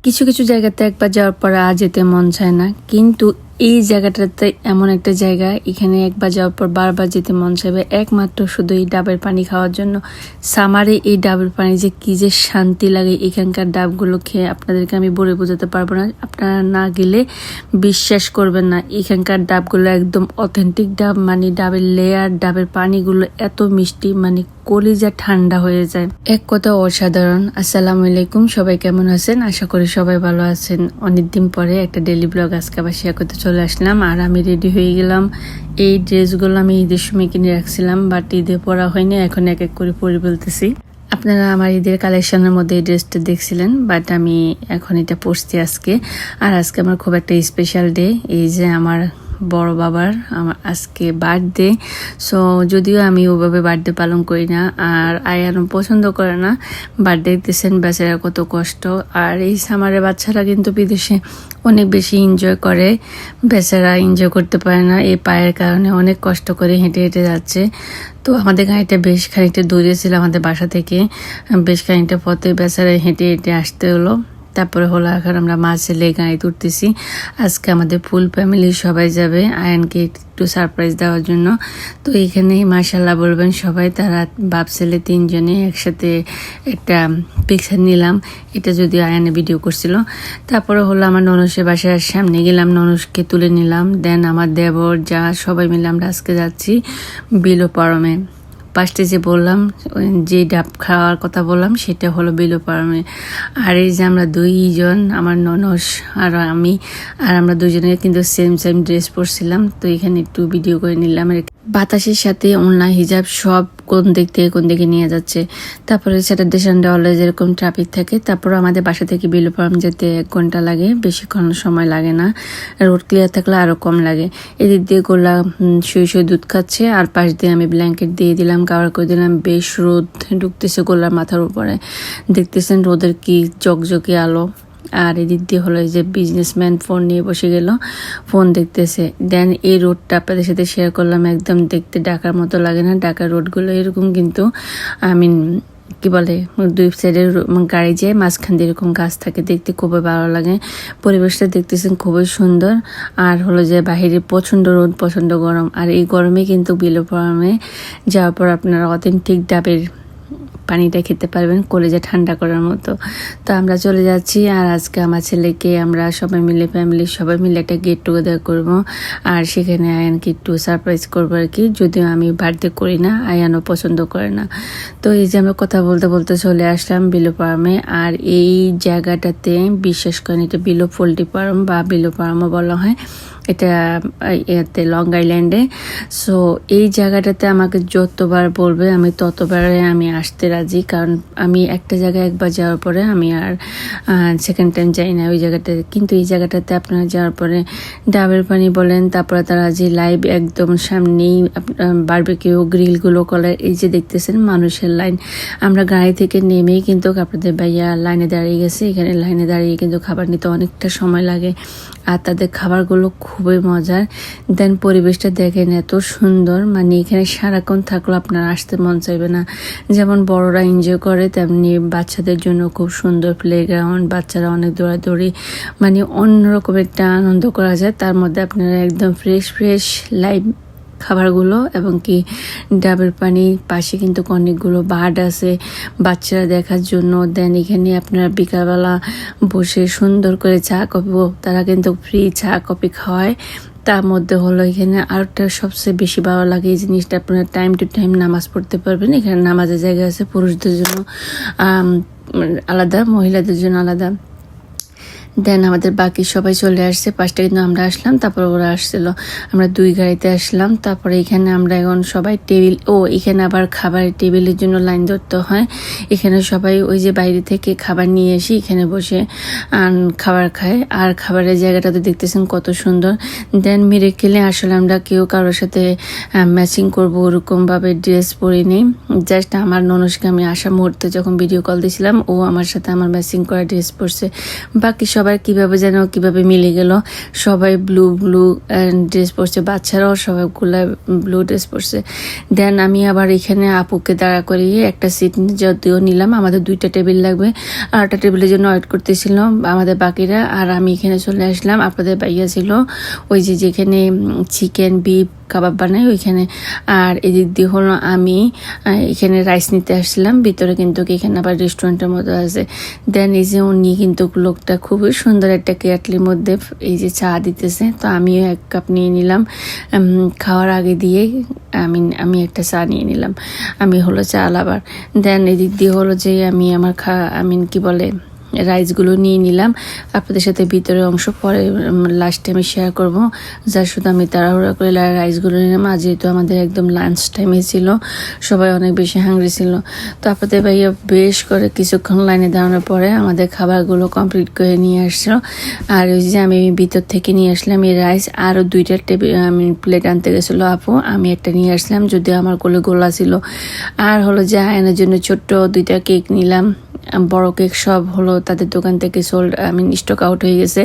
কিছু কিছু জায়গাতে একবার যাওয়ার পর আর যেতে মন চায় না, কিন্তু এই জায়গাটাতে এমন একটা জায়গা, এখানে একবার যাওয়ার পর বারবার যেতে মন চাইবে, একমাত্র শুধু এই ডাবের পানি খাওয়ার জন্য। সামারে এই ডাবের পানি যে কি যে শান্তি লাগে, এখানকার ডাবগুলো খেয়ে আপনাদেরকে আমি বলে বোঝাতে পারবো না। আপনারা না গেলে বিশ্বাস করবেন না, এখানকার ডাবগুলো একদম অথেন্টিক ডাব, মানে ডাবের লেয়ার, ডাবের পানিগুলো এত মিষ্টি, মানে কলিজা ঠান্ডা হয়ে যায়, এক কথা অসাধারণ। আসসালামু আলাইকুম, সবাই কেমন আছেন? আশা করি সবাই ভালো আছেন। অনেকদিন পরে একটা ডেইলি ব্লগ আজকে আবার শেয়ার করতে চলে আসলাম, আর আমি রেডি হয়ে গেলাম। এই ড্রেসগুলো আমি ঈদের সময় কিনে রাখছিলাম, বাট ঈদে পরা হয়নি, এখন এক এক করে পরে ফেলতেছি। আপনারা আমার ঈদের কালেকশনের মধ্যে এই ড্রেসটা দেখছিলেন, বাট আমি এখন এটা পরছি আজকে। আর আজকে আমার খুব একটা স্পেশাল ডে, এই যে আমার বড় বাবার আমার আজকে বার্থডে। সো যদিও আমি ওভাবে বার্থডে পালন করি না, আর আয়ানও পছন্দ করে না, বাট দেখতেছেন বেচারা কত কষ্ট। আর এই সামারের বাচ্চারা কিন্তু বিদেশে অনেক বেশি এনজয় করে, বেচারা এনজয় করতে পারে না এই পায়ের কারণে, অনেক কষ্ট করে হেঁটে হেঁটে যাচ্ছে। তো আমাদের গাড়িটা বেশ খানিকটা দূরে ছিল আমাদের বাসা থেকে, বেশ খানিকটা পথে বেচারা হেঁটে হেঁটে আসতে হলো। তারপরে হলো এখন আমরা মা ছেলে গাড়িতে উঠতেছি। আজকে আমাদের ফুল ফ্যামিলি সবাই যাবে আয়ানকে একটু সারপ্রাইজ দেওয়ার জন্য। তো এখানে মাশাল্লাহ বলবেন সবাই, তারা বাপ ছেলে তিনজনে একসাথে একটা পিকচার নিলাম। এটা যদি আয়ানে ভিডিও করছিল। তারপরে হলো আমার ননসের বাসার সামনে গেলাম, ননসকে তুলে নিলাম। দেন আমার দেবর যা সবাই মিলে আমরা আজকে যাচ্ছি বিলো পারমে। পাশে যে বললাম, যে ডাব খাওয়ার কথা বললাম, সেটা হলো বিলো পারমে। আর এই যে আমরা দুইজন, আমার ননস আর আমি, আর আমরা দুজনে কিন্তু সেম সেম ড্রেস পরছিলাম। তো এখানে একটু ভিডিও করে নিলাম। বাতাসের সাথে ওড়না হিজাব সব কোন দিক থেকে কোন দিকে নিয়ে যাচ্ছে। তারপরে স্যাটারডে সানডে অলওয়েজ এরকম ট্রাফিক থাকে। তারপরে আমাদের বাসা থেকে বিলো পারম যেতে 1 ঘন্টা লাগে, বেশিক্ষণ সময় লাগে না। রোড ক্লিয়ার থাকলে আরও কম লাগে। এদিক দিয়ে গোলা শুয়ে শুয়ে দুধ খাচ্ছে, আর পাশ দিয়ে আমি ব্ল্যাঙ্কেট দিয়ে দিলাম, কাভার করে দিলাম। বেশ রোদ ঢুকতেছে গোলার মাথার উপরে, দেখতেছেন রোদের কি জকজকে আলো। আর এদিক দিয়ে হলো যে বিজনেসম্যান ফোন নিয়ে বসে গেল, ফোন দেখতেছে। দেন এই রোডটা আপনাদের সাথে শেয়ার করলাম, একদম দেখতে ঢাকার মতো লাগে না। ঢাকার রোডগুলো এরকম, কিন্তু কি বলে, দুই সাইডের গাড়ি যায়, মাঝখান দিয়ে এরকম গাছ থাকে, দেখতে খুবই ভালো লাগে। পরিবেশটা দেখতেছেন খুবই সুন্দর। আর হলো যে বাহিরে প্রচণ্ড রোদ, প্রচণ্ড গরম। আর এই গরমে কিন্তু বিলো পারমে যাওয়ার পর আপনারা অথেন্টিক ডাবের পানিটা খেতে পারবেন, কলেজে ঠান্ডা করার মতো। তো আমরা চলে যাচ্ছি। আর আজকে আমার ছেলেকে আমরা সবাই মিলে, ফ্যামিলির সবাই মিলে একটা গেট টুগেদার করবো, আর সেখানে আয়ানকে একটু সারপ্রাইজ করবো আর কি। যদিও আমি বার্থডে করি না, আয়ানও পছন্দ করে না। তো এই যে আমরা কথা বলতে বলতে চলে আসলাম বিলো পারমে। আর এই জায়গাটাতে বিশ্বাস করেন, এটা বিলো পোল্ট্রি ফার্ম বা বিলো পারমও বলা হয়, এটা এতে লং আইল্যান্ডে। সো এই জায়গাটাতে আমাকে যতবার বলবে আমি ততবারে আমি আসতে রাজি, কারণ আমি একটা জায়গায় একবার যাওয়ার পরে আমি আর সেকেন্ড টাইম যাই না ওই জায়গাটাতে। কিন্তু এই জায়গাটাতে আপনারা যাওয়ার পরে ডাবের পানি বলেন, তারপরে তারা যে লাইভ একদম সামনেই বারবিকিউ গ্রিলগুলো করে, এই যে দেখতেছেন মানুষের লাইন। আমরা গাড়ি থেকে নেমেই কিন্তু আপনাদের ভাইয়া লাইনে দাঁড়িয়ে গেছে। এখানে লাইনে দাঁড়িয়ে কিন্তু খাবার নিতে অনেকটা সময় লাগে, আর তাদের খাবারগুলো খুবই মজার। দেন পরিবেশটা দেখেন এত সুন্দর, মানে এখানে সারাক্ষণ থাকলেও আপনার আসতে মন চাইবে না। যেমন বড়রা এনজয় করে, তেমনি বাচ্চাদের জন্য খুব সুন্দর প্লেগ্রাউন্ড, বাচ্চারা অনেক দৌড়াদৌড়ি, মানে অন্যরকম একটা আনন্দ করা যায়। তার মধ্যে আপনারা একদম ফ্রেশ ফ্রেশ লাইভ খাবারগুলো, এবং কি ডাবের পানির পাশে কিন্তু অনেকগুলো বার্ড আছে বাচ্চারা দেখার জন্য। দেন এখানে আপনারা বিকালবেলা বসে সুন্দর করে চা কফি, তারা কিন্তু ফ্রি চা কফি খাওয়ায়। তার মধ্যে হলো এখানে আরেকটা সবচেয়ে বেশি ভালো লাগে এই জিনিসটা, আপনারা টাইম টু টাইম নামাজ পড়তে পারবেন। এখানে নামাজের জায়গা আছে, পুরুষদের জন্য আলাদা, মহিলাদের জন্য আলাদা। দেন আমাদের বাকি সবাই চলে আসছে, 5টা কিন্তু আমরা আসলাম, তারপর ওরা আসছিল। আমরা 2 গাড়িতে আসলাম। তারপরে এখানে আমরা এখন সবাই টেবিল, এখানে আবার খাবারের টেবিলের জন্য লাইন ধরতে হয়। এখানে সবাই ওই যে বাইরে থেকে খাবার নিয়ে এসে এখানে বসে খাবার খায়। আর খাবারের জায়গাটা তো দেখতেছেন কত সুন্দর। দেন মিরাকেলে আসলে আমরা কেউ কারোর সাথে ম্যাচিং করবো ওরকমভাবে ড্রেস পরে নেই। জাস্ট আমার ননসকে আমি আসা মুহূর্তে যখন ভিডিও কল দিয়েছিলাম, ও আমার সাথে আমার ম্যাচিং করা ড্রেস পরছে। বাকি সবাই কিভাবে মিলে গেল। সবাই ব্লু ড্রেস পরছে, বাচ্চারাও সবাইগুলা ব্লু ড্রেস পরছে। দেন আমি আবার এখানে আপুকে দাঁড়া করিয়ে একটা সিট যদিও নিলাম, আমাদের 2টা টেবিল লাগবে, আর একটা টেবিলের জন্য ওয়েট করতেছিল আমাদের বাকিরা। আর আমি এখানে চলে আসলাম, আপনাদের ভাইয়া ছিল ওই যেখানে চিকেন বিফ কাবাব বানাই ওইখানে। আর এদিক দিয়ে হলো আমি এখানে রাইস নিতে আসছিলাম, ভিতরে কিন্তু এখানে আবার রেস্টুরেন্টের মতো আছে। দেন এই যে উনি কিন্তু লোকটা খুবই সুন্দর একটা কেয়াটলির মধ্যে এই যে চা দিতেছে, তো আমিও 1 কাপ নিয়ে নিলাম। খাওয়ার আগে দিয়ে আমি একটা চা নিয়ে নিলাম, আমি হলো চা লাভার। দেন এদিক দিয়ে হলো যে আমি আমার কি বলে রাইসগুলো নিয়ে নিলাম। আপনাদের সাথে ভিতরের অংশ পরে লাস্ট টাইমে শেয়ার করব। যার শুধু আমি তাড়াহুড়া করে রাইসগুলো নিলাম, আজ যেহেতু আমাদের একদম লাঞ্চ টাইমে ছিল, সবাই অনেক বেশি হাংরি ছিল। তো আপনাদের ভাইয়া বেশ করে কিছুক্ষণ লাইনে দাঁড়ানোর পরে আমাদের খাবারগুলো কমপ্লিট করে নিয়ে আসলো। আর ওই যে আমি ভিতর থেকে নিয়ে আসলাম এই রাইস, আরও 2টা প্লেট আনতে গেছিলো আপু, আমি একটা নিয়ে আসলাম, যদিও আমার কোলে গোলা ছিল। আর হলো যে আয়নের জন্য ছোট্ট 2টা কেক নিলাম, বড় কেক সব হলো তাদের দোকান থেকে স্টক আউট হয়ে গেছে,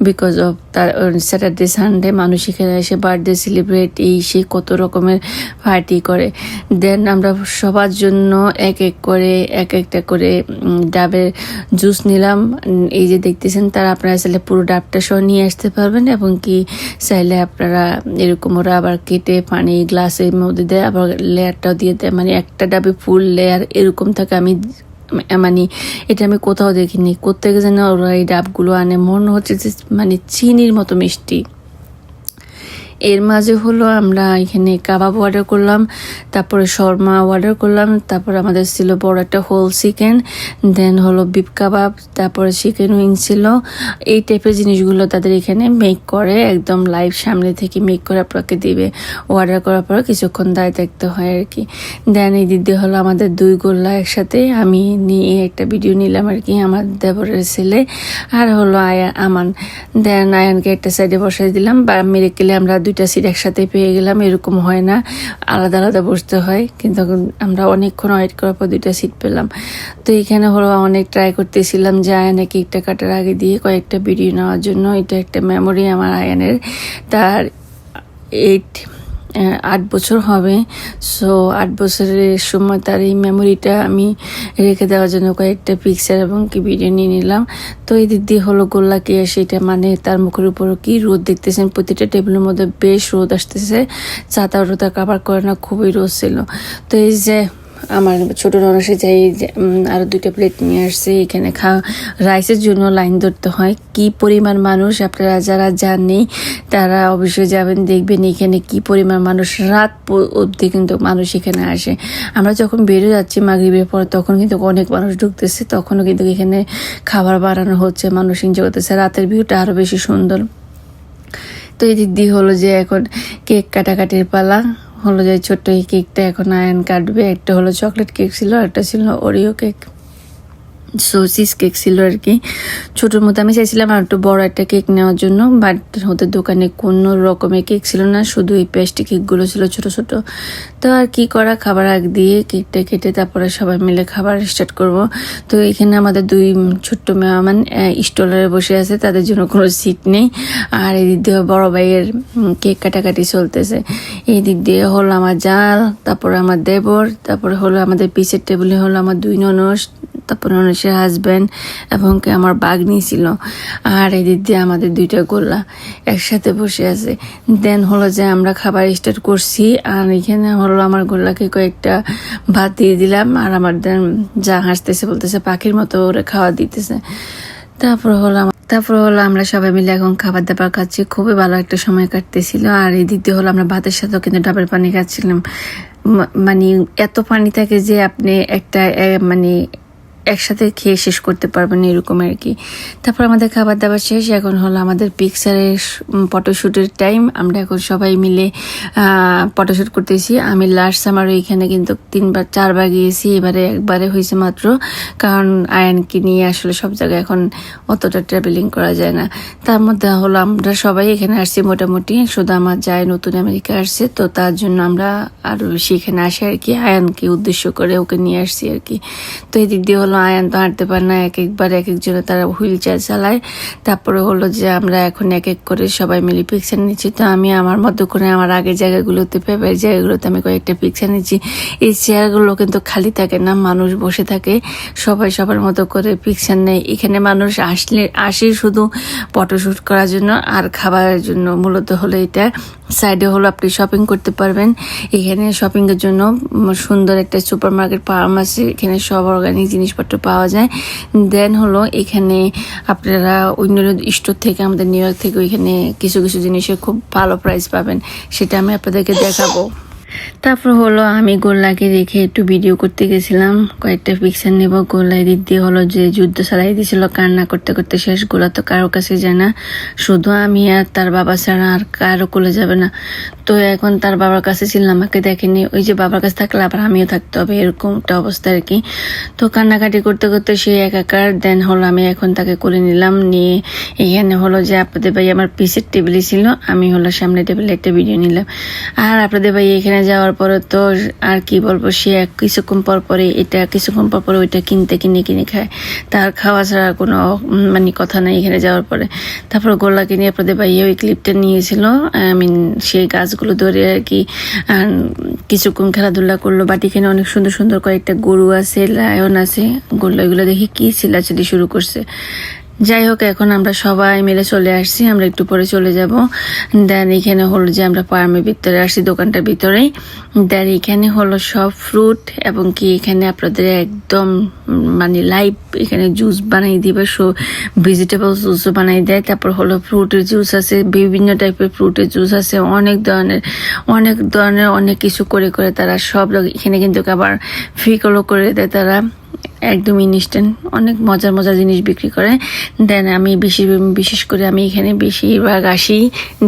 বিকজ অফ তার স্যাটারডে সানডে মানুষ এখানে এসে বার্থডে সেলিব্রেট সেই কত রকমের পার্টি করে। দেন আমরা সবার জন্য একটা করে ডাবের জুস নিলাম। এই যে দেখতেছেন তারা আপনারা চাইলে পুরো ডাবটা সহ নিয়ে আসতে পারবেন, এবং কি চাইলে আপনারা এরকম ওরা আবার কেটে পানি গ্লাসের মধ্যে দেয়, আবার লেয়ারটাও দিয়ে দেয়, মানে একটা ডাবে ফুল লেয়ার এরকম থাকে। এটা আমি কোথাও দেখিনি, কোত্থেকে যেন ওরা এই ডাবগুলো আনে, মনে হচ্ছে যে চিনির মতো মিষ্টি। এর মাঝে হলো আমরা এখানে কাবাব অর্ডার করলাম, তারপরে শর্মা অর্ডার করলাম, তারপর আমাদের ছিল বড় একটা হোল চিকেন, দেন হলো বিফ কাবাব, তারপরে চিকেন উইং ছিল। এই টাইপের জিনিসগুলো তাদের এখানে মেক করে, একদম লাইভ সামনে থেকে মেক করে আপনাকে দিবে। অর্ডার করার পর কিছুক্ষণ দাঁড়িয়ে থাকতে হয় আর কি। দেন এই দিদি হলো আমাদের 2 গোল্লা একসাথে আমি নিয়ে একটা ভিডিও নিলাম আর কি, আমার দেবরের ছেলে আর হলো আমান। দেন আয়ানকে একটা সাইডে বসাই দিলাম, বা মিরাকেলে আমরা 2টা সিট একসাথে পেয়ে গেলাম, এরকম হয় না, আলাদা আলাদা বসতে হয়, কিন্তু আমরা অনেকক্ষণ ওয়েট করার পর 2টা সিট পেলাম। তো এখানে হলো অনেক ট্রাই করতেছিলাম যে আয়ানের কেকটা কাটার আগে দিয়ে কয়েকটা ভিডিও নেওয়ার জন্য। এটা একটা মেমোরি আমার আয়ানের, তার 8 বছর হবে। সো 8 বছরের সময় তার এই মেমোরিটা আমি রেখে দেওয়ার জন্য কয়েকটা পিকচার এবং কি ভিডিও নিয়ে নিলাম। তো এই দিক দিয়ে হলো গোল্লা কে সেটা তার মুখের উপরও কি রোদ দেখতেছেন, প্রতিটা টেবিলের মধ্যে বেশ রোদ আসতেছে, ছাতা রোদা কাভার করে না, খুবই রোদ ছিল। তো এই যে আমার ছোট ননসে যাই আরো 2টা প্লেট নিয়ে আসছে। এখানে রাইসের জন্য লাইন ধরতে হয়, কি পরিমাণ মানুষ আপনারা যারা জানেন তারা অবশ্যই যাবেন, দেখবেন এখানে কি পরিমাণ মানুষ, রাত অবধি কিন্তু মানুষ এখানে আসে। আমরা যখন বেরিয়ে যাচ্ছি মাগরিবের পর তখন কিন্তু অনেক মানুষ ঢুকতেছে, তখনও কিন্তু এখানে খাবার বানানো হচ্ছে, মানুষ এনজয় করতেছে, রাতের ভিউটা আরো বেশি সুন্দর। তো এই দিক দিয়ে হলো যে এখন কেক কাটাকাটির পালা, হলো যে ছোট্ট এই কেকটা এখন আয়ান কাটবে। একটা হলো চকলেট কেক ছিল, একটা ছিল ওরিও কেক, চিজ কেক ছিল আর কি, ছোটোর মতো। আমি চাইছিলাম আর একটু বড় একটা কেক নেওয়ার জন্য, বাট ওদের দোকানে কোনো রকমের কেক ছিল না, শুধু এই পেস্ট্রি কেকগুলো ছিল ছোট ছোট। তো আর কি করা, খাবার আগ দিয়ে কেকটা কেটে তারপরে সবাই মিলে খাবার স্টার্ট করব। তো এখানে আমাদের 2 ছোট্ট মেহমান স্টলারে বসে আছে, তাদের জন্য কোনো সিট নেই। আর এই দিক দিয়ে বড় ভাইয়ের কেক কাটাকাটি চলতেছে। এই দিক দিয়ে হলো আমার জাল, তারপরে আমার দেবর, তারপরে হলো আমাদের পিছের টেবিলে হলো আমার 2 ননস, তারপর ননসের হাজব্যান্ড এবং কি আমার বাগনি ছিল। আর এদিক দিয়ে আমাদের 2টা গোল্লা একসাথে বসে আছে। দেন হলো যে আমরা খাবার স্টার্ট করছি, আর এখানে হলো আমার গোল্লাকে কয়েকটা ভাত দিয়ে দিলাম, আর আমার দেন যা হাসতেছে বলতেছে পাখির মতো ওরা খাওয়া দিতেছে। তারপর হলো আমরা সবাই মিলে এখন খাবার দাবার খাচ্ছি, খুবই ভালো একটা সময় কাটতেছিল। আর এই দিক দিয়ে হলো আমরা ভাতের সাথেও কিন্তু ডাবের পানি খাচ্ছিলাম, এত পানি থাকে যে আপনি একটা একসাথে খেয়ে শেষ করতে পারবেন এরকম আর কি। তারপর আমাদের খাবার দাবার শেষ, এখন হলো আমাদের পিকচারের ফটোশ্যুটের টাইম। আমরা এখন সবাই মিলে ফটোশ্যুট করতেছি। আমি লাস্ট সামার এখানে কিন্তু 3-4বার গিয়েছি, এবারে একবারে হয়েছে মাত্র, কারণ আয়ানকে নিয়ে আসলে সব জায়গায় এখন অতটা ট্রাভেলিং করা যায় না। তার মধ্যে হলো আমরা সবাই এখানে আসছি মোটামুটি, শুধু আমার যায় নতুন আমেরিকা আসছে, তো তার জন্য আমরা আরো বেশি এখানে আসি আর কি, আয়ানকে উদ্দেশ্য করে ওকে নিয়ে আসছি আর কি। তো এই দিক দিয়ে হলো হলো আয়ান তো হাঁটতে পারে না, একবার এক একজনে তারা হুইল চেয়ার চালায়। তারপরে হলো যে আমরা এখন এক এক করে সবাই মিলে পিকচার নিচ্ছি। তো আমি আমার মতো করে আমার আগের জায়গাগুলোতে ফেভারিট জায়গাগুলোতে আমি কয়েকটা পিকচার নিচ্ছি। এই চেয়ারগুলো কিন্তু খালি থাকে না, মানুষ বসে থাকে, সবাই সবার মতো করে পিকচার নেয়। এখানে মানুষ আসে শুধু ফটোশ্যুট করার জন্য আর খাবারের জন্য। মূলত হলো এটা সাইডে হলো আপনি শপিং করতে পারবেন। এখানে শপিং এর জন্য সুন্দর একটা সুপার মার্কেট ফার্মাসি, এখানে সব অর্গানিক জিনিসপত্র পাওয়া যায়। দেন হলো এখানে আপনারা অন্য স্টোর থেকে, আমাদের নিউ ইয়র্ক থেকে ওইখানে কিছু কিছু জিনিসের খুব ভালো প্রাইস পাবেন, সেটা আমি আপনাদেরকে দেখাবো। তারপর হলো আমি গোল্লাকে রেখে একটু ভিডিও করতে গেছিলাম, কয়েকটা পিকচার নেব। গোল্লা এদিক দিয়ে হলো যে যুদ্ধ চালাই দিয়েছিল, কান্না করতে করতে শেষ। গোলা তো কারো কাছে যায় না, শুধু আমি আর তার বাবা ছাড়া আর কারো কোলে যাবে না। তো এখন তার বাবার কাছে ছিল, আমাকে দেখেনি। ওই যে বাবার কাছে থাকলে আবার আমিও থাকতে হবে, এরকম একটা অবস্থা আর কি। তো কান্নাকাটি করতে করতে সে একাকার। দেন হলো আমি এখন তাকে কোলে নিলাম, নিয়ে এখানে হলো যে আপনাদের ভাই আমার পিসের টেবিলে ছিল, আমি হলো সামনে টেবিলে একটা ভিডিও নিলাম। আর আপনাদের ভাই এখানে যাওয়ার পরে তো আর কি বলবো, সে কিছুক্ষণ পর পরে এটা, কিছুক্ষণ পর পরে ওইটা কিনে খায়। তার খাওয়া ছাড়া কোনো মানে কথা নাই এখানে যাওয়ার পরে। তারপর গোল্লাকে নিয়ে আপনাদের ভাই ওই ক্লিপটা নিয়েছিল, সেই গাছগুলো ধরে আর কি কিছুক্ষণ খেলাধুলা করলো। বাট এখানে অনেক সুন্দর সুন্দর কয়েকটা গরু আছে, লায়ন আছে। গোল্লা এগুলো দেখে কি চিল্লাচিল্লি শুরু করছে। যাই হোক, এখন আমরা সবাই মিলে চলে আসছি, আমরা একটু পরে চলে যাব। দেন এখানে হলো যে আমরা ফার্মের ভিতরে আসছি, দোকানটার ভিতরেই। দেন এখানে হলো সব ফ্রুট, এবং কি এখানে আপনাদের একদম মানে লাইভ এখানে জুস বানাই দিবে, ভেজিটেবল জুসও বানাই দেয়। তারপর হলো ফ্রুটের জুস আছে, বিভিন্ন টাইপের ফ্রুটের জুস আছে, অনেক ধরনের অনেক কিছু করে করে তারা সব এখানে কিন্তু আবার ফ্রিকলও করে দেয় তারা, একদম ইনস্ট্যান্ট। অনেক মজার জিনিস বিক্রি করে। দেন আমি বিশেষ করে আমি এখানে বেশিরভাগ আসি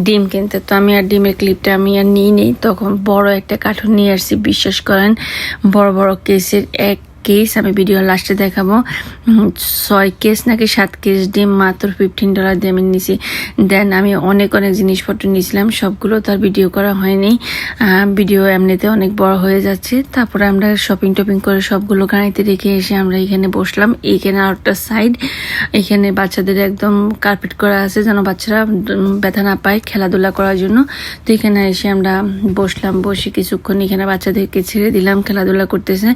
ডিম কিনতে। তো আমি আর ডিমের ক্লিপটা আমি আর নিই নেই, তখন বড় একটা কার্টুন নিয়ে আসছি, বিশ্বাস করেন, বড় কেসের এক কেস। আমি ভিডিও লাস্টে দেখাবো। 6 কেস নাকি 7 কেস ডিম মাত্র $15 দিয়ে আমি নিয়েছি। দেন আমি অনেক জিনিসপত্র নিয়েছিলাম, সবগুলো তার ভিডিও করা হয়নি, ভিডিও এমনিতে অনেক বড় হয়ে যাচ্ছে। তারপরে আমরা শপিং করে সবগুলো গাড়িতে রেখে এসে আমরা এখানে বসলাম। এইখানে আর একটা সাইড, এখানে বাচ্চাদের একদম কার্পেট করা আছে যেন বাচ্চারা ব্যথা না পায় খেলাধুলা করার জন্য। তো এখানে এসে আমরা বসলাম, বসে কিছুক্ষণ এখানে বাচ্চাদেরকে ছেড়ে দিলাম, খেলাধুলা করতেছে।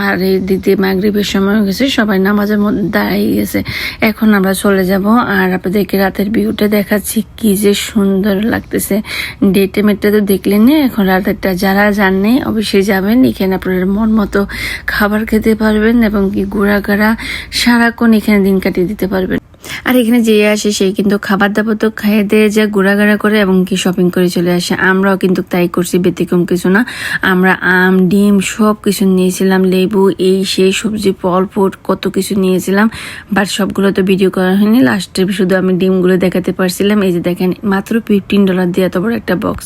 আর দিদি মাগরিবের সময় হয়ে গেছে, সবাই নামাজের মধ্যে দাঁড়িয়ে গেছে। এখন আমরা চলে যাব, আর আপনাদেরকে রাতের ভিউটা দেখাচ্ছি, কি যে সুন্দর লাগতেছে। ডে টাইমেরটা তো দেখলেন, এখন রাতেরটা যারা জানেন অবশ্যই যাবেন। এখানে আপনারা মন মতো খাবার খেতে পারবেন, এবং কি ঘোরাঘোরা সারাক্ষণ এখানে দিন কাটিয়ে দিতে পারবেন। আর এখানে যে আসে সেই কিন্তু খাবার দাবার তো খাইয়ে দিয়ে যায়, ঘোরাঘোরা করে এবং কি শপিং করে চলে আসে। আমরাও কিন্তু তাই করছি, ব্যতিক্রম কিছু না। আমরা আম, ডিম সব কিছু নিয়েছিলাম, লেবু, এই সেই সবজি, ফল ফুট কত কিছু নিয়েছিলাম। বাট সবগুলো তো ভিডিও করা হয়নি, লাস্টে শুধু আমি ডিমগুলো দেখাতে পারছিলাম। এই যে দেখেন, মাত্র $15 দিয়ে এত বড় একটা বক্স।